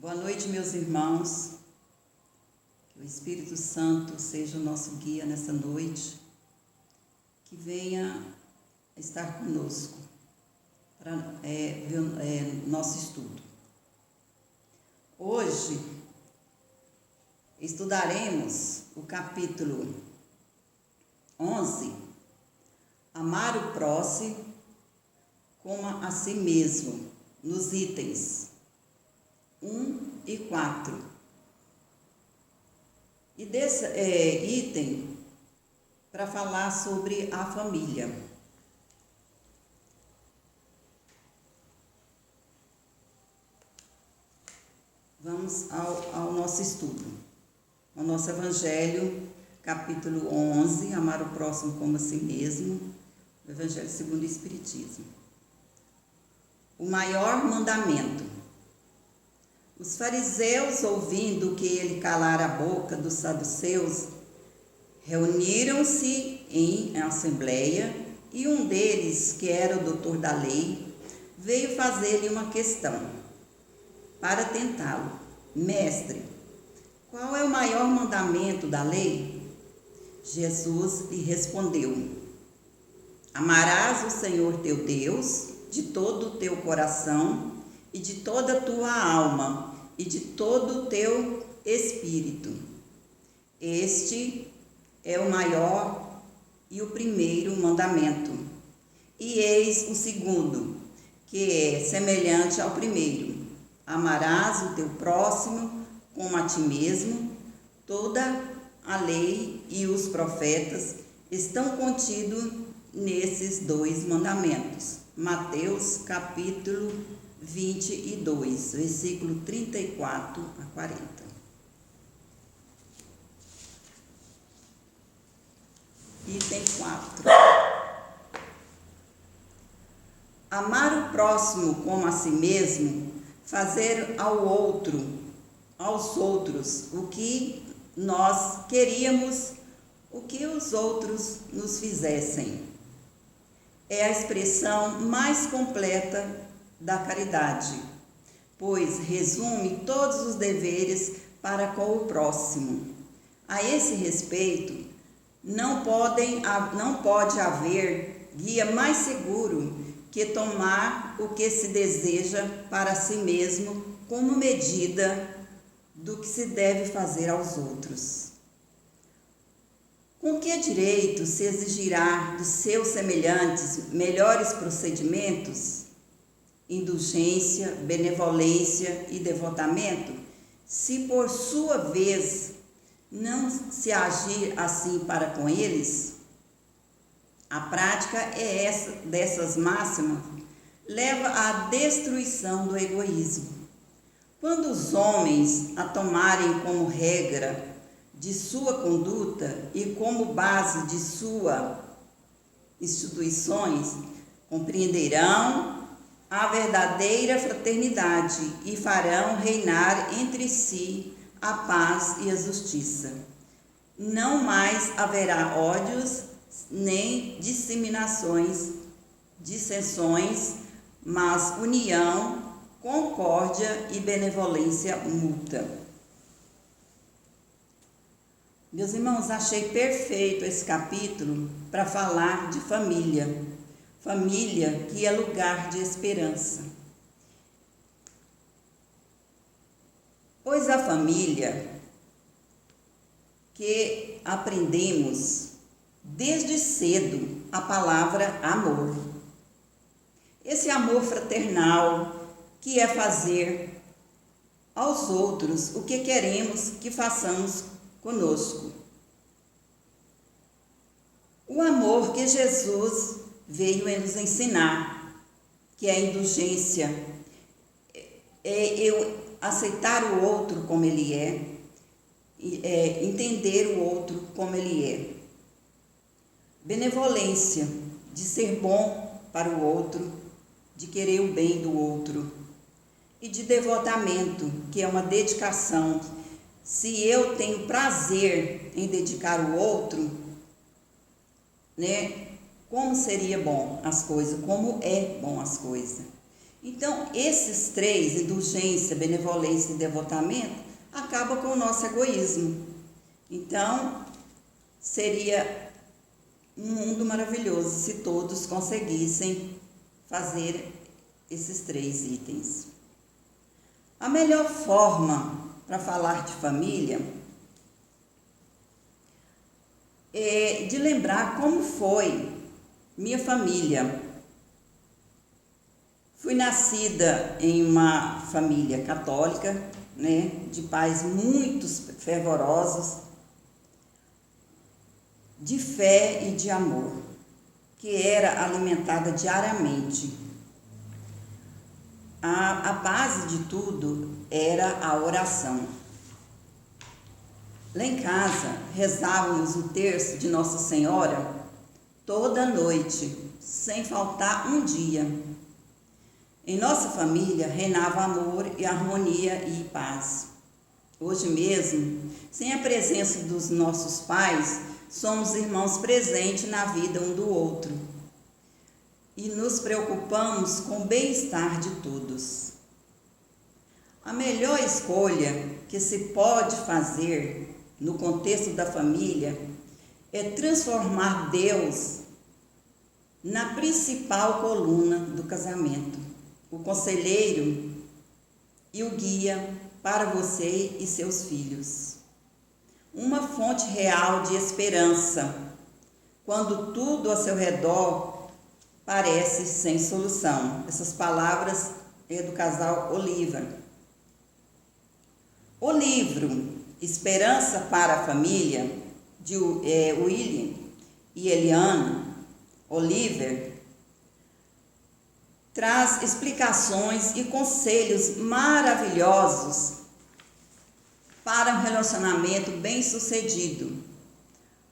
Boa noite, meus irmãos. Que o Espírito Santo seja o nosso guia nessa noite, que venha estar conosco para ver nosso estudo. Hoje estudaremos o capítulo 11, Amar o próximo como a si mesmo, nos itens 1 e 4. E desse item, para falar sobre a família. Vamos ao nosso estudo. O nosso Evangelho, capítulo 11, Amar o próximo como a si mesmo, o Evangelho segundo o Espiritismo. O maior mandamento. Os fariseus, ouvindo que ele calara a boca dos saduceus, reuniram-se em assembleia, e um deles, que era o doutor da lei, veio fazer-lhe uma questão, para tentá-lo. Mestre, qual é o maior mandamento da lei? Jesus lhe respondeu: Amarás o Senhor teu Deus de todo o teu coração e de toda a tua alma e de todo o teu espírito. Este é o maior e o primeiro mandamento. E eis o segundo, que é semelhante ao primeiro: amarás o teu próximo como a ti mesmo. Toda a lei e os profetas estão contidos nesses dois mandamentos. Mateus capítulo 22, versículo 34 a 40. Item 4. Amar o próximo como a si mesmo, fazer aos outros o que nós queríamos, o que os outros nos fizessem. É a expressão mais completa da caridade, pois resume todos os deveres para com o próximo. A esse respeito, não pode haver guia mais seguro que tomar o que se deseja para si mesmo como medida do que se deve fazer aos outros. Com que direito se exigirá dos seus semelhantes melhores procedimentos, indulgência, benevolência e devotamento, se por sua vez não se agir assim para com eles? A prática dessas máximas leva à destruição do egoísmo. Quando os homens a tomarem como regra de sua conduta e como base de suas instituições, compreenderão a verdadeira fraternidade e farão reinar entre si a paz e a justiça. Não mais haverá ódios nem dissensões, mas união, concórdia e benevolência mútua. Meus irmãos, achei perfeito esse capítulo para falar de família. Família que é lugar de esperança. Pois a família que aprendemos desde cedo a palavra amor. Esse amor fraternal que é fazer aos outros o que queremos que façamos conosco. O amor que Jesus veio nos ensinar, que é a indulgência, é eu aceitar o outro como ele é entender o outro como ele é. Benevolência, de ser bom para o outro, de querer o bem do outro. E de devotamento, que é uma dedicação. Se eu tenho prazer em dedicar o outro, né? Como seria bom as coisas, como é bom as coisas. Então, esses três, indulgência, benevolência e devotamento, acabam com o nosso egoísmo. Então, seria um mundo maravilhoso se todos conseguissem fazer esses três itens. A melhor forma para falar de família é de lembrar como foi minha família. Fui nascida em uma família católica, de pais muito fervorosos, de fé e de amor, que era alimentada diariamente. A base de tudo era a oração. Lá em casa, rezávamos o terço de Nossa Senhora toda noite, sem faltar um dia. Em nossa família reinava amor e harmonia e paz. Hoje mesmo, sem a presença dos nossos pais, somos irmãos presentes na vida um do outro e nos preocupamos com o bem-estar de todos. A melhor escolha que se pode fazer no contexto da família é transformar Deus na principal coluna do casamento, o conselheiro e o guia para você e seus filhos. Uma fonte real de esperança, quando tudo ao seu redor parece sem solução. Essas palavras é do casal Oliver. O livro Esperança para a Família, de William e Eliana Oliver, traz explicações e conselhos maravilhosos para um relacionamento bem-sucedido,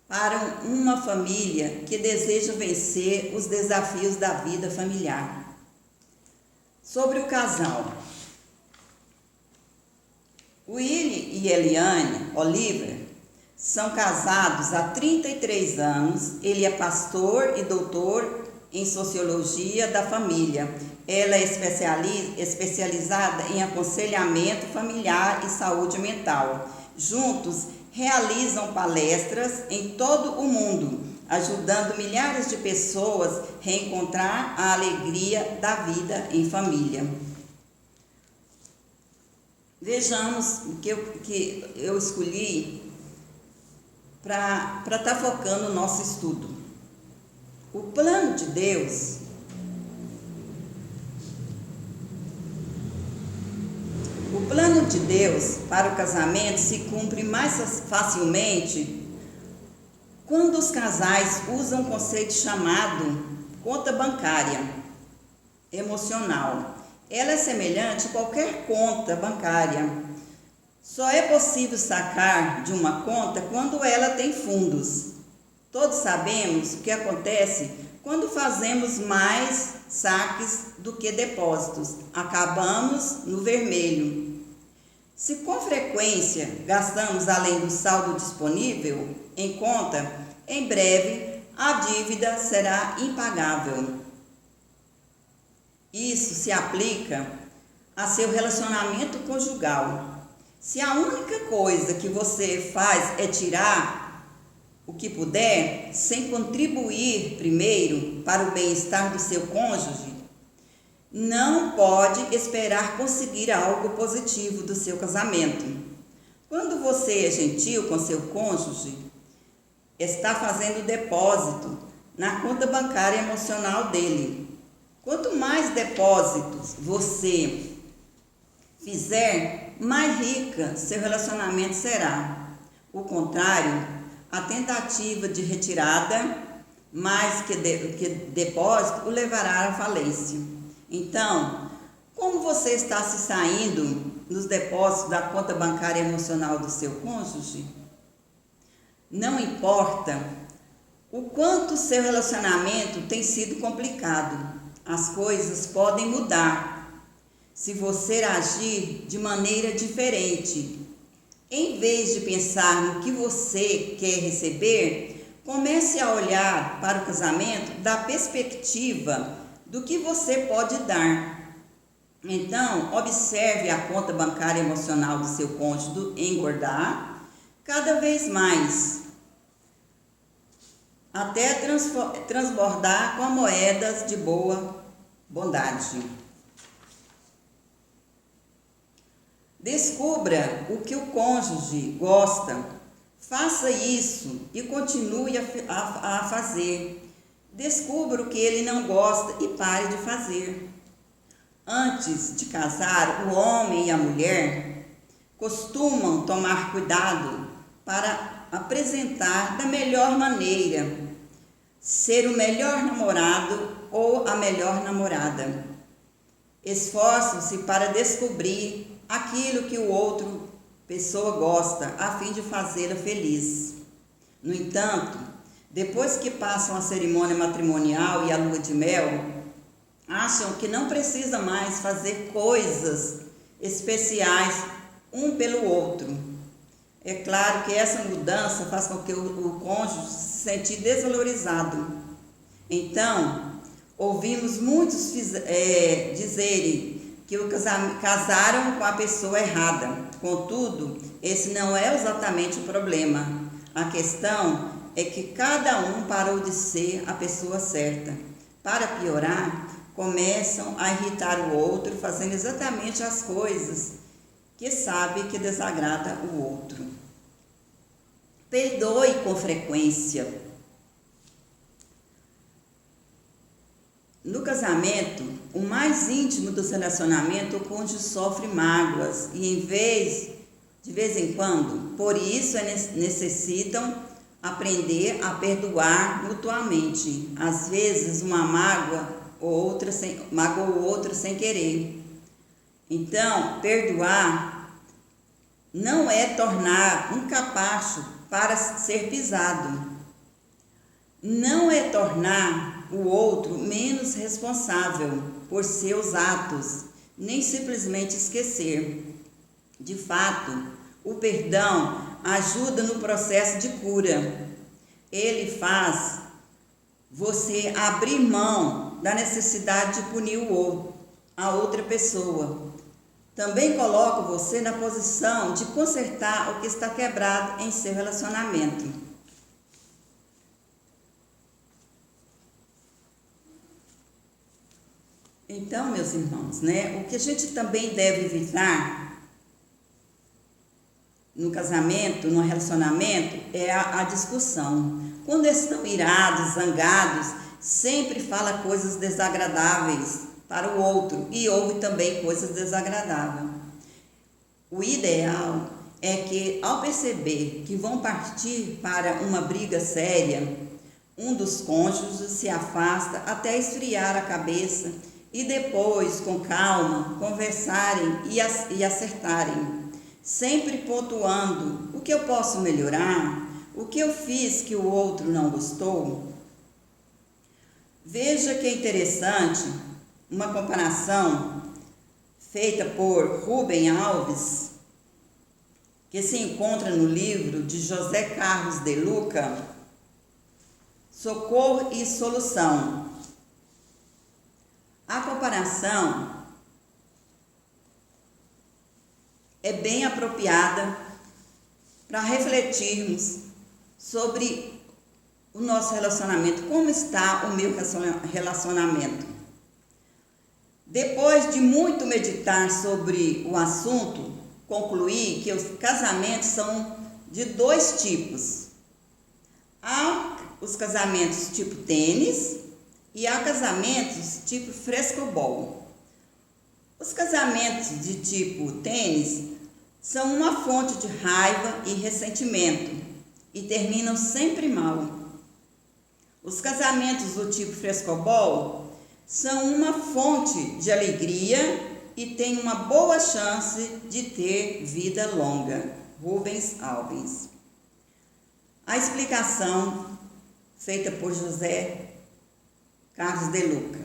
para uma família que deseja vencer os desafios da vida familiar. Sobre o casal, Willie e Eliane Oliver são casados há 33 anos. Ele é pastor e doutor em Sociologia da Família. Ela é especializada em aconselhamento familiar e saúde mental. Juntos, realizam palestras em todo o mundo, ajudando milhares de pessoas a reencontrar a alegria da vida em família. Vejamos o que eu escolhi para estar focando o nosso estudo. O plano de Deus para o casamento se cumpre mais facilmente quando os casais usam um conceito chamado conta bancária emocional. Ela é semelhante a qualquer conta bancária. Só é possível sacar de uma conta quando ela tem fundos. Todos sabemos o que acontece quando fazemos mais saques do que depósitos. Acabamos no vermelho. Se com frequência gastamos além do saldo disponível em conta, em breve a dívida será impagável. Isso se aplica a seu relacionamento conjugal. Se a única coisa que você faz é tirar o que puder, sem contribuir primeiro para o bem-estar do seu cônjuge, não pode esperar conseguir algo positivo do seu casamento. Quando você é gentil com seu cônjuge, está fazendo depósito na conta bancária emocional dele. Quanto mais depósitos você fizer, mais rica seu relacionamento será. O contrário, a tentativa de retirada, mais que depósito, o levará à falência. Então, como você está se saindo nos depósitos da conta bancária emocional do seu cônjuge? Não importa o quanto seu relacionamento tem sido complicado, as coisas podem mudar se você agir de maneira diferente. Em vez de pensar no que você quer receber, comece a olhar para o casamento da perspectiva do que você pode dar. Então, observe a conta bancária emocional do seu cônjuge engordar cada vez mais, até transbordar com moedas de boa bondade. Descubra o que o cônjuge gosta, faça isso e continue a fazer. Descubra o que ele não gosta e pare de fazer. Antes de casar, o homem e a mulher costumam tomar cuidado para apresentar da melhor maneira, ser o melhor namorado ou a melhor namorada. Esforçam-se para descobrir aquilo que o outro pessoa gosta, a fim de fazê-la feliz. No entanto, depois que passam a cerimônia matrimonial e a lua de mel, acham que não precisa mais fazer coisas especiais um pelo outro. É claro que essa mudança faz com que o cônjuge se sente desvalorizado. Então, ouvimos muitos dizerem que casaram com a pessoa errada. Contudo, esse não é exatamente o problema. A questão é que cada um parou de ser a pessoa certa. Para piorar, começam a irritar o outro, fazendo exatamente as coisas que sabe que desagrada o outro. Perdoe com frequência. No casamento, o mais íntimo dos relacionamentos, o cônjuge sofre mágoas e de vez em quando, por isso necessitam aprender a perdoar mutuamente. Às vezes uma magoa magoa o outro sem querer. Então, perdoar não é tornar um capacho para ser pisado. Não é tornar o outro menos responsável por seus atos, nem simplesmente esquecer. De fato, o perdão ajuda no processo de cura. Ele faz você abrir mão da necessidade de punir a outra pessoa. Também coloca você na posição de consertar o que está quebrado em seu relacionamento. Então, meus irmãos, o que a gente também deve evitar no casamento, no relacionamento, é a discussão. Quando estão irados, zangados, sempre fala coisas desagradáveis para o outro e ouve também coisas desagradáveis. O ideal é que, ao perceber que vão partir para uma briga séria, um dos cônjuges se afasta até esfriar a cabeça e depois, com calma, conversarem e acertarem, sempre pontuando o que eu posso melhorar, o que eu fiz que o outro não gostou. Veja que é interessante uma comparação feita por Rubem Alves, que se encontra no livro de José Carlos de Luca, Socorro e Solução. A comparação é bem apropriada para refletirmos sobre o nosso relacionamento, como está o meu relacionamento. Depois de muito meditar sobre o assunto, concluí que os casamentos são de dois tipos. Há os casamentos tipo tênis e há casamentos tipo frescobol. Os casamentos de tipo tênis são uma fonte de raiva e ressentimento e terminam sempre mal. Os casamentos do tipo frescobol são uma fonte de alegria e têm uma boa chance de ter vida longa. Rubens Alves. A explicação feita por José Carlos de Luca.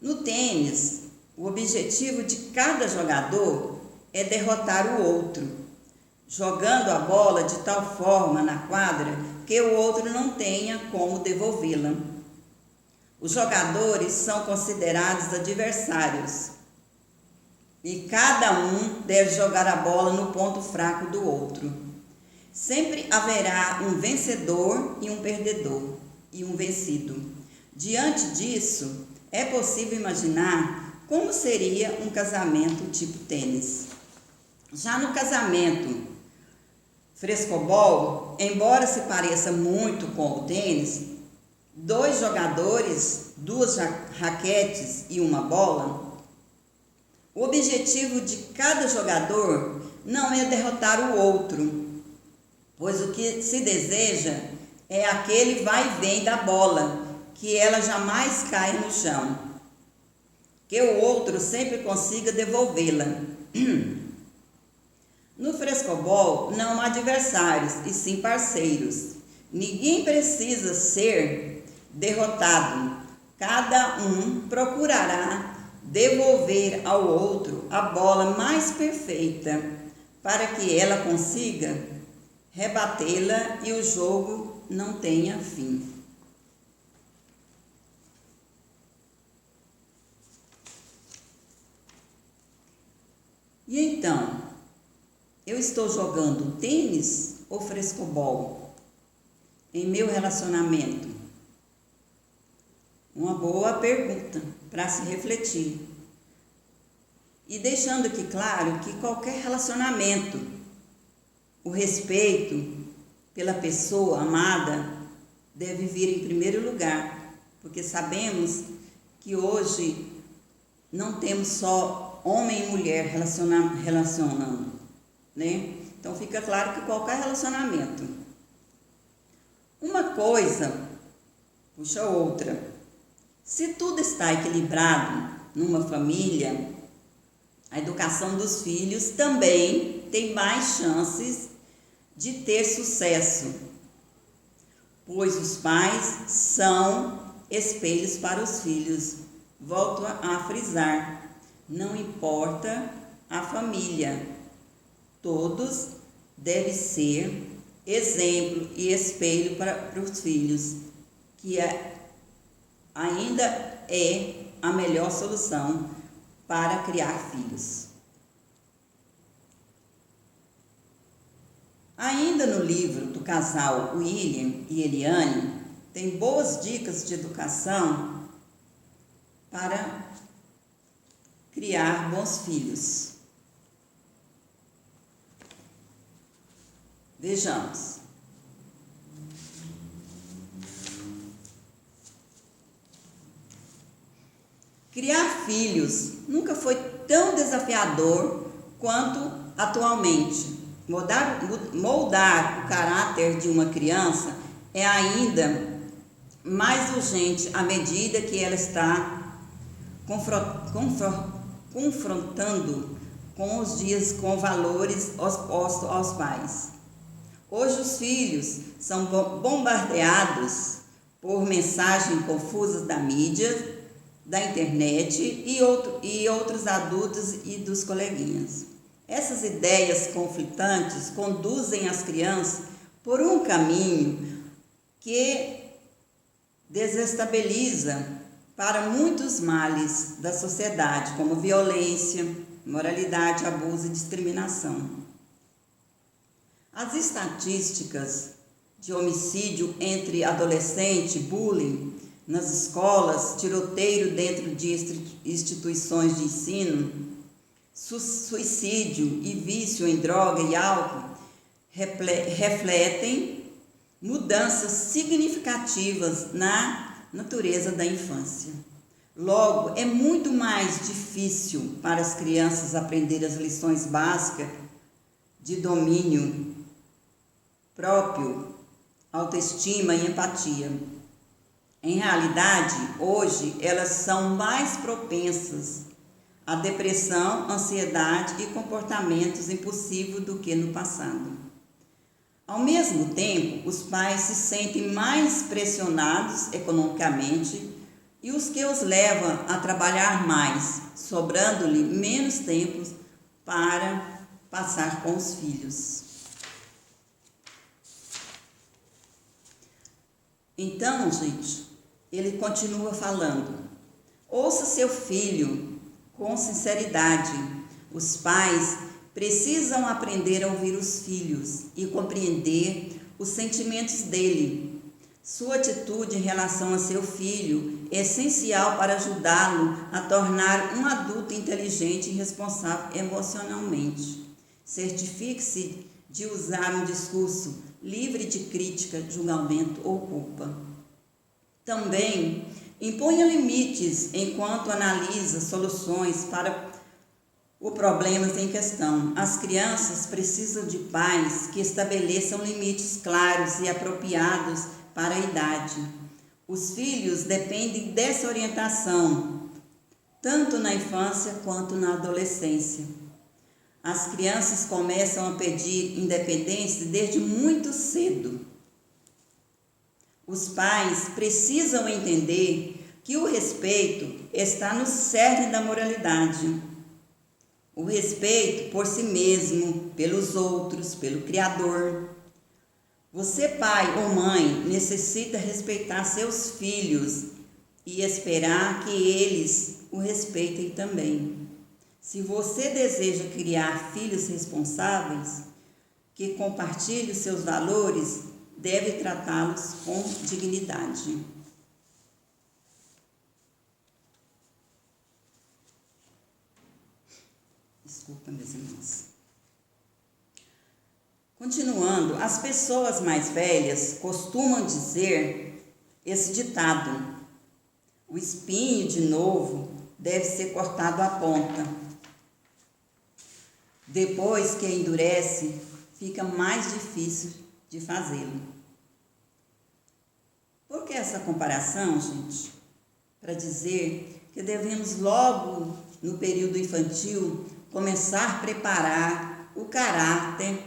No tênis, o objetivo de cada jogador é derrotar o outro, jogando a bola de tal forma na quadra que o outro não tenha como devolvê-la. Os jogadores são considerados adversários. e cada um deve jogar a bola no ponto fraco do outro. Sempre haverá um vencedor e um perdedor, e um vencido. Diante disso, é possível imaginar como seria um casamento tipo tênis. Já no casamento frescobol, embora se pareça muito com o tênis, 2 jogadores, 2 raquetes e uma bola, o objetivo de cada jogador não é derrotar o outro, pois o que se deseja é aquele vai e vem da bola, que ela jamais caia no chão, que o outro sempre consiga devolvê-la. No frescobol não há adversários, e sim parceiros. Ninguém precisa ser derrotado. Cada um procurará devolver ao outro a bola mais perfeita, para que ela consiga rebatê-la e o jogo não tenha fim. E então, eu estou jogando tênis ou frescobol em meu relacionamento? Uma boa pergunta para se refletir. E deixando aqui claro que qualquer relacionamento, o respeito pela pessoa amada deve vir em primeiro lugar, porque sabemos que hoje não temos só homem e mulher relacionando, né? Então fica claro que qualquer relacionamento, uma coisa puxa outra. Se tudo está equilibrado numa família, a educação dos filhos também tem mais chances de ter sucesso, pois os pais são espelhos para os filhos. Volto a frisar, não importa a família, todos devem ser exemplo e espelho para os filhos, que ainda é a melhor solução para criar filhos. Ainda no livro do casal William e Eliane, tem boas dicas de educação para criar bons filhos. Vejamos. Criar filhos nunca foi tão desafiador quanto atualmente. Moldar o caráter de uma criança é ainda mais urgente à medida que ela está confrontando com os dias com valores opostos aos pais. Hoje os filhos são bombardeados por mensagens confusas da mídia, da internet e outros adultos e dos coleguinhas. Essas ideias conflitantes conduzem as crianças por um caminho que desestabiliza para muitos males da sociedade, como violência, moralidade, abuso e discriminação. As estatísticas de homicídio entre adolescentes, bullying nas escolas, tiroteio dentro de instituições de ensino, suicídio e vício em droga e álcool refletem mudanças significativas na natureza da infância. Logo, é muito mais difícil para as crianças aprender as lições básicas de domínio próprio, autoestima e empatia. Em realidade, hoje, elas são mais propensas à depressão, ansiedade e comportamentos impulsivos do que no passado. Ao mesmo tempo, os pais se sentem mais pressionados economicamente e os que os levam a trabalhar mais, sobrando-lhe menos tempo para passar com os filhos. Então, gente, ele continua falando: ouça seu filho com sinceridade, Os pais precisam aprender a ouvir os filhos e compreender os sentimentos dele. Sua atitude em relação a seu filho é essencial para ajudá-lo a tornar um adulto inteligente e responsável emocionalmente. Certifique-se de usar um discurso livre de crítica, julgamento ou culpa. Também imponha limites enquanto analisa soluções para os problemas em questão. As crianças precisam de pais que estabeleçam limites claros e apropriados para a idade. Os filhos dependem dessa orientação, tanto na infância quanto na adolescência. As crianças começam a pedir independência desde muito cedo. Os pais precisam entender que o respeito está no cerne da moralidade. O respeito por si mesmo, pelos outros, pelo Criador. Você, pai ou mãe, necessita respeitar seus filhos e esperar que eles o respeitem também. Se você deseja criar filhos responsáveis, que compartilhem os seus valores, deve tratá-los com dignidade. Desculpa, meus irmãos. Continuando, as pessoas mais velhas costumam dizer esse ditado: o espinho de novo deve ser cortado à ponta. Depois que endurece, fica mais difícil de fazê-lo. Por que essa comparação, gente? Para dizer que devemos logo no período infantil começar a preparar o caráter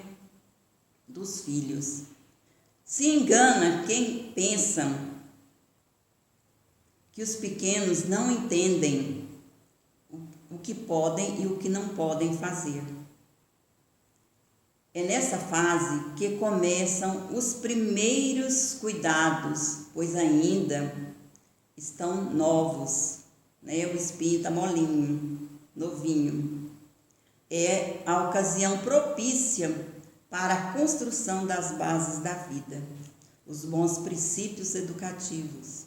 dos filhos. Se engana quem pensa que os pequenos não entendem o que podem e o que não podem fazer. É nessa fase que começam os primeiros cuidados, pois ainda estão novos, né? O espinho está molinho, novinho. É a ocasião propícia para a construção das bases da vida, os bons princípios educativos.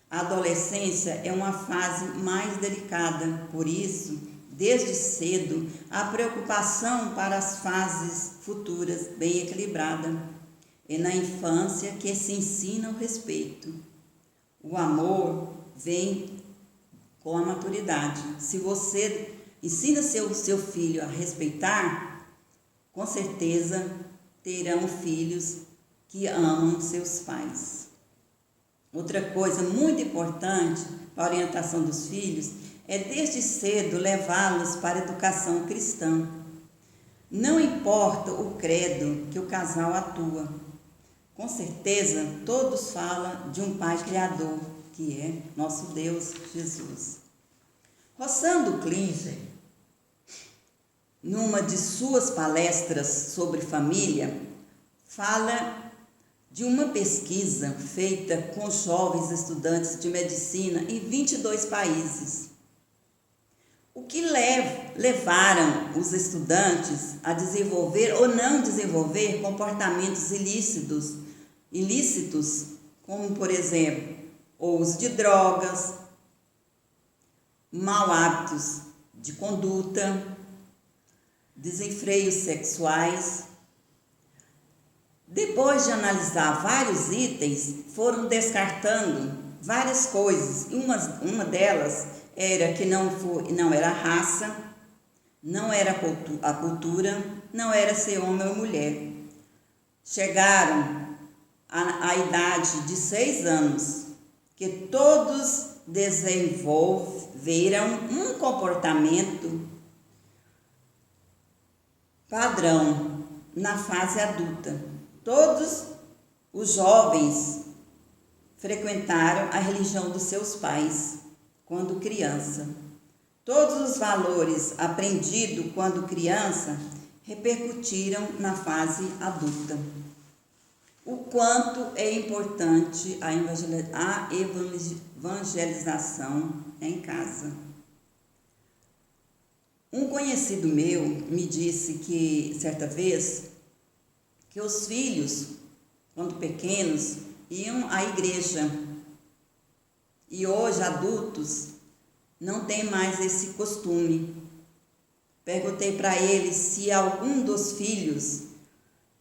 A adolescência é uma fase mais delicada, por isso, desde cedo, a preocupação para as fases futuras bem equilibrada. É na infância que se ensina o respeito. O amor vem com a maturidade. Se você ensina seu filho a respeitar, com certeza terão filhos que amam seus pais. Outra coisa muito importante para a orientação dos filhos é desde cedo levá-los para a educação cristã. Não importa o credo que o casal atua. Com certeza todos falam de um Pai Criador, que é nosso Deus Jesus. Rossando Klinger, numa de suas palestras sobre família, fala de uma pesquisa feita com jovens estudantes de medicina em 22 países. O que levaram os estudantes a desenvolver ou não desenvolver comportamentos ilícitos, como, por exemplo, o uso de drogas, maus hábitos de conduta, desenfreios sexuais. Depois de analisar vários itens, foram descartando várias coisas. Uma delas era que não era a raça, não era a cultura, não era ser homem ou mulher. Chegaram à idade de 6 anos, que todos desenvolveram um comportamento padrão na fase adulta. Todos os jovens frequentaram a religião dos seus pais quando criança. Todos os valores aprendidos quando criança repercutiram na fase adulta. O quanto é importante a evangelização em casa. Um conhecido meu me disse que, certa vez, que os filhos, quando pequenos, iam à igreja. E hoje, adultos, não tem mais esse costume. Perguntei para ele se algum dos filhos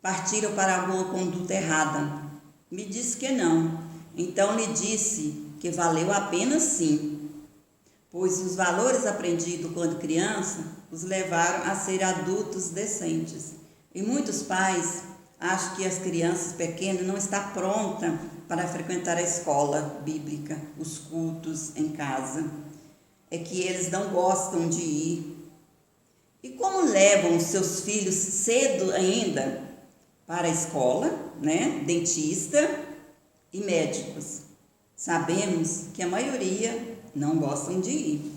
partiram para alguma conduta errada. Me disse que não. Então lhe disse que valeu a pena sim, pois os valores aprendidos quando criança os levaram a ser adultos decentes. E muitos pais acham que as crianças pequenas não estão prontas para frequentar a escola bíblica, os cultos em casa. É que eles não gostam de ir. E como levam os seus filhos cedo ainda para a escola, né? Dentista e médicos. Sabemos que a maioria não gostam de ir,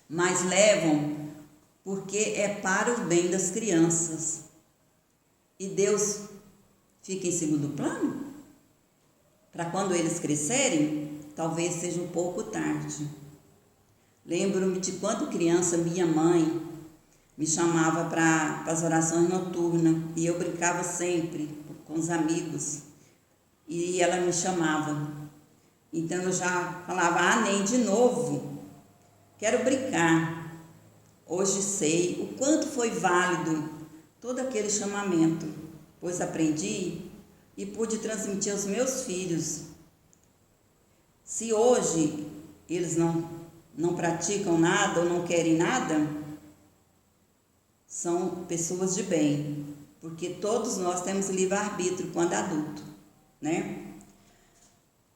mas levam porque é para o bem das crianças. E Deus fica em segundo plano? Para quando eles crescerem, talvez seja um pouco tarde. Lembro-me de quando criança, minha mãe me chamava para as orações noturnas e eu brincava sempre com os amigos e ela me chamava. Então eu já falava, nem de novo, quero brincar. Hoje sei o quanto foi válido todo aquele chamamento, pois aprendi e pude transmitir aos meus filhos. Se hoje eles não praticam nada ou não querem nada, são pessoas de bem, porque todos nós temos livre-arbítrio quando adulto, né?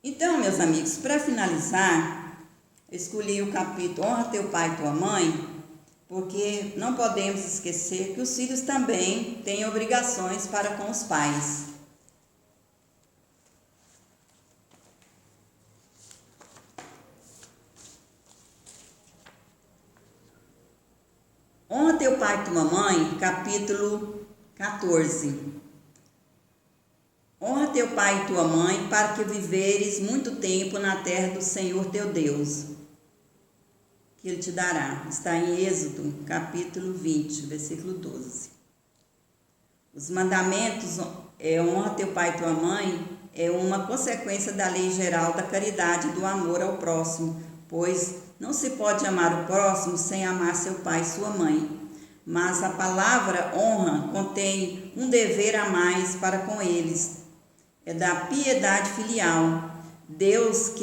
Então, meus amigos, para finalizar, eu escolhi o capítulo Honra teu pai e tua mãe, porque não podemos esquecer que os filhos também têm obrigações para com os pais. Honra teu pai e tua mãe, capítulo 14. Honra teu pai e tua mãe, para que viveres muito tempo na terra do Senhor teu Deus, que Ele te dará. Está em Êxodo, capítulo 20, versículo 12. Os mandamentos, honra teu pai e tua mãe, é uma consequência da lei geral da caridade e do amor ao próximo, pois não se pode amar o próximo sem amar seu pai e sua mãe. Mas a palavra honra contém um dever a mais para com eles. É da piedade filial. Deus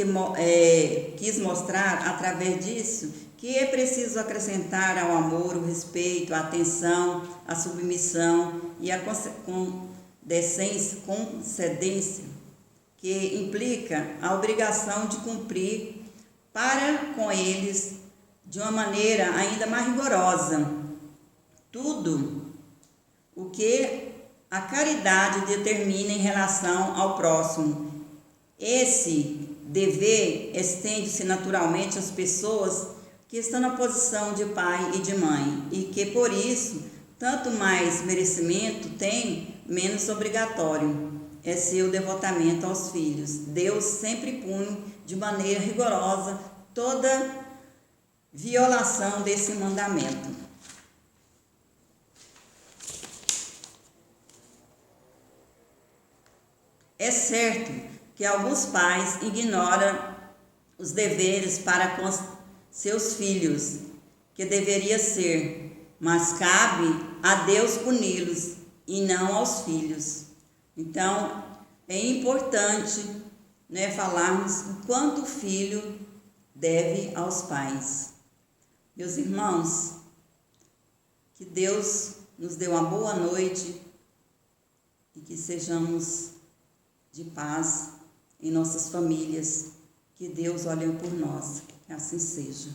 quis mostrar através disso que é preciso acrescentar ao amor o respeito, a atenção, a submissão e a concedência, que implica a obrigação de cumprir para com eles de uma maneira ainda mais rigorosa tudo o que a caridade determina em relação ao próximo. Esse dever estende-se naturalmente às pessoas que estão na posição de pai e de mãe e que, por isso, tanto mais merecimento tem, menos obrigatório é seu devotamento aos filhos. Deus sempre pune de maneira rigorosa toda violação desse mandamento. É certo que alguns pais ignoram os deveres para com seus filhos, que deveria ser, mas cabe a Deus puni-los e não aos filhos. Então, é importante, falarmos o quanto o filho deve aos pais. Meus irmãos, que Deus nos dê uma boa noite e que sejamos de paz em nossas famílias, que Deus olhe por nós, que assim seja.